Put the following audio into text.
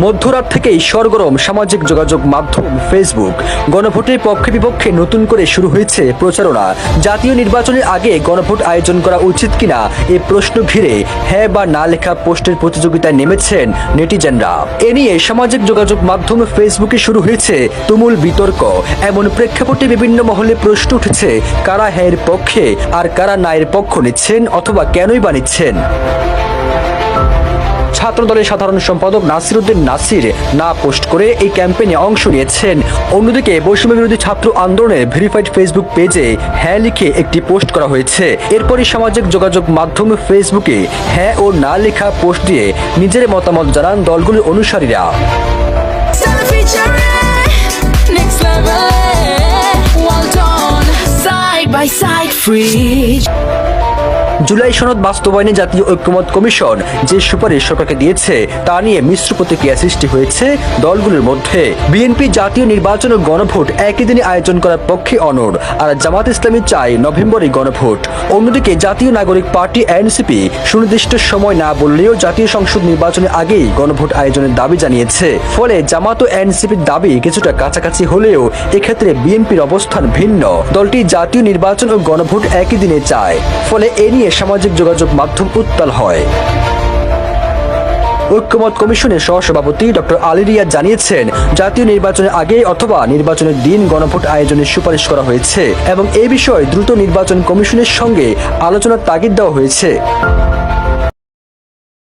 মধ্যরাত থেকেই সরগরম সামাজিক যোগাযোগ মাধ্যম ফেসবুক। গণভোটের পক্ষে বিপক্ষে নতুন করে শুরু হয়েছে প্রচারণা। জাতীয় নির্বাচনের আগে গণভোট আয়োজন করা উচিত কিনা এই প্রশ্ন ঘিরে হ্যাঁ বা না লেখা পোস্টের প্রতিযোগিতায় নেমেছেন নেটিজেনরা। এ নিয়ে সামাজিক যোগাযোগ মাধ্যম ফেসবুকে শুরু হয়েছে তুমুল বিতর্ক। এমন প্রেক্ষাপটে বিভিন্ন মহলে প্রশ্ন উঠেছে, কারা হ্যাঁ এর পক্ষে আর কারা না এর পক্ষ নিচ্ছেন অথবা কেনই বা নিচ্ছেন। ছাত্রদলের সাধারণ সম্পাদক নাসিরউদ্দিন নাসির না পোস্ট করে এই ক্যাম্পেইনে অংশ নিয়েছেন। অন্যদিকে বৈষম্য বিরোধী ছাত্র আন্দোলনের ভেরিফাইড ফেসবুক পেজে হ্যাঁ লিখে একটি পোস্ট করা হয়েছে। এরপরই সামাজিক যোগাযোগ মাধ্যম ফেসবুকে হ্যাঁ ও না লেখা পোস্ট দিয়ে নিজের মতামত জানান দলগুলির অনুসারীরা। জুলাই সনদ বাস্তবায়নে জাতীয় ঐক্যমত্য কমিশন যে সুপারিশ সরকারকে দিয়েছে তা নিয়ে মিশ্র প্রতিক্রিয়া সৃষ্টি হয়েছে দলগুলোর মধ্যে। বিএনপি জাতীয় নির্বাচন ও গণভোট একই দিনে আয়োজন করার পক্ষে অনড়, আর জামাত ইসলামী চায় নভেম্বরে গণভোট। অন্যদিকে জাতীয় নাগরিক পার্টি এনসিপি সুনির্দিষ্ট সময় না বললেও জাতীয় সংসদ নির্বাচনের আগেই গণভোট আয়োজনের দাবি জানিয়েছে। ফলে জামাত ও এনসিপির দাবি কিছুটা কাছাকাছি হলেও এক্ষেত্রে বিএনপির অবস্থান ভিন্ন। দলটি জাতীয় নির্বাচন ও গণভোট একই দিনে চায়। ফলে এ নিয়ে সামাজিক যোগাযোগ মাধ্যম উত্তাল হয়। ঐক্যমত্য কমিশনের সহসভাপতি ডক্টর আলী রিয়াদ জানিয়েছেন, জাতীয় নির্বাচনের আগে অথবা নির্বাচনের দিন গণভোট আয়োজনের সুপারিশ করা হয়েছে এবং এ বিষয়ে দ্রুত নির্বাচন কমিশনের সঙ্গে আলোচনার তাগিদ দেওয়া হয়েছে।